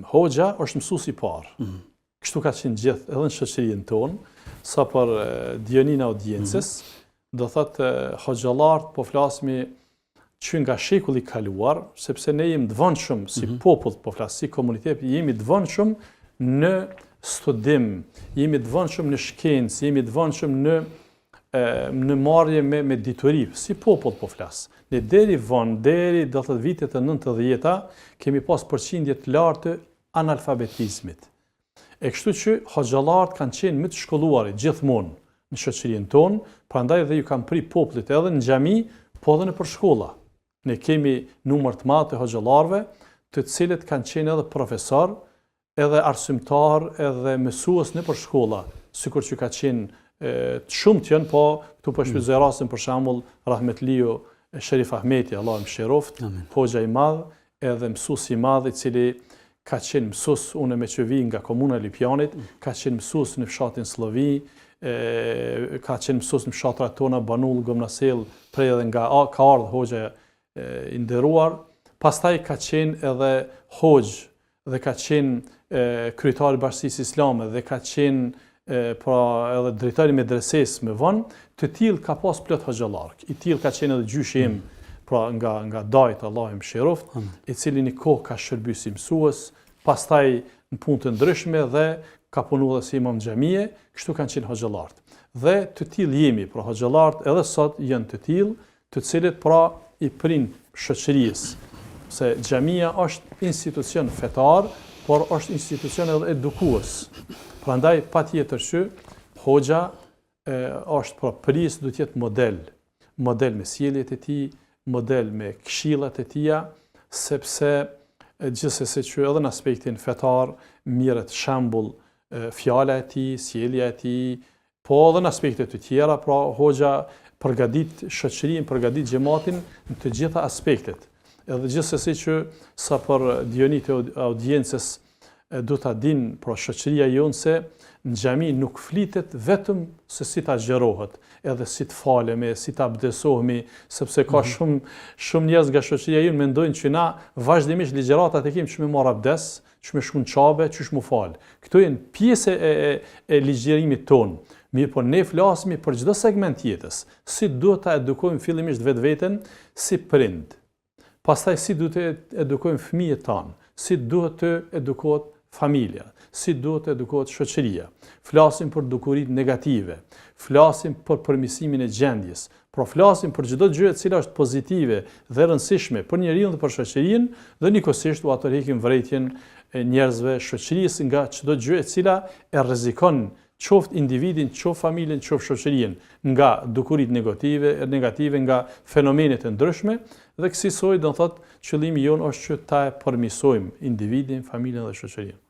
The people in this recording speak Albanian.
Hoxha është mësuesi i parë. Kështu ka qenë gjithë edhe në shoqërinë tonë, sa për dijonin e audiencës, do thotë hoxhallarët po flasmi që nga shekulli kaluar, sepse ne jemi të vonshëm si popull, po flas si komunitet, jemi të vonshëm në studim, jemi të vonshëm në shkencë, jemi të vonshëm në marrje me dituri, si popull po flas. Ne deri do të vitet e 90-ta, kemi pas përqindje të lartë të analfabetizmit. E kështu që hoxhallarët kanë qenë më të shkolluarit gjithmonë në shoqërinë tonë, prandaj dhe ju kanë pri popullit edhe në xhami, po edhe nëpër shkolla. Ne kemi numër të madh të hoxhallarëve, të cilët kanë qenë edhe profesor, edhe arsimtar, edhe mësues nëpër shkolla, sikur që ka qenë të shumtë janë, po këtu po shfrytëzoj rastin për shembull Rahmetliu Sherif Ahmeti, Allahu mëshiroft, hoxha i madh, edhe mësues i madh i cili ka qenë mësues unë me që vi nga komuna e Lipjanit, ka qenë mësues në fshatin Sllovi, ka qenë mësues në fshatrat tona Banull, Gomnasell, prej edhe nga ka ardhur hoxha i nderuar, pastaj ka qenë edhe hoxh dhe ka qenë kryetar i Bashkisë Islame dhe ka qenë pra edhe drejtori i medreses më vonë, të tillë ka pas plot hoxhallar. I tillë ka qenë edhe gjyshi im, pra nga dajt Allahu mëshiroft, i cili një kohë ka shërbyer si mësues, pastaj në punë të ndryshme dhe ka punuar si imam xhamie, kështu kanë qenë hoxhallarët. Dhe të tillë jemi, pra hoxhallarët edhe sot janë të tillë, të cilët pra i prin shoqërisë, se xhamia është institucion fetar, por është institucion edhe edukues. Prandaj patjetër që hoxha është pra pris duhet të jetë model me sjelljet e tij, model me këshillat e tija, sepse gjithsesi që edhe në aspektin fetar mirët shembull fjala e tij, sjellja e tij, po edhe në aspekte të tjera, pra hoxha përgatit shoqërinë, përgatit xhamatin në të gjitha aspektet. Edhe gjithsesi që sa për dionit e audiencës do ta din pra shoqëria jonë se në xhami nuk flitet vetëm se si ta xherohet, edhe si të falemi, si ta abdesohemi, sepse ka shumë njerëz nga shoqëria jonë mendojnë që na vazhdimisht ligjëratat e kemi që me marr abdes, që me shku në çabe, që më fal. Këto janë pjesë e ligjërimit ton. Mirë, po ne flasmi për çdo segment jetës, si duhet ta edukojmë fillimisht vetveten si prind. Pastaj si duhet të edukojmë fëmijët tanë, si duhet të edukohet familja, si duhet të edukohet shoqëria. Flasim për dukuritë negative, flasim për përmirësimin e gjendjes, por flasim për çdo gjë e cila është pozitive dhe e rëndësishme për njeriu dhe për shoqërinë, dhe nikosisht u atërheqim vërejtjen e njerëzve, shoqërisë nga çdo gjë e cila e rrezikon qoftë individin, qoftë familjen, qoftë shoqërinë nga dukuritë negative, nga fenomenet e ndryshme, dhe kësaj do të thotë qëllimi jon është që ta përmirësojmë individin, familjen dhe shoqërinë.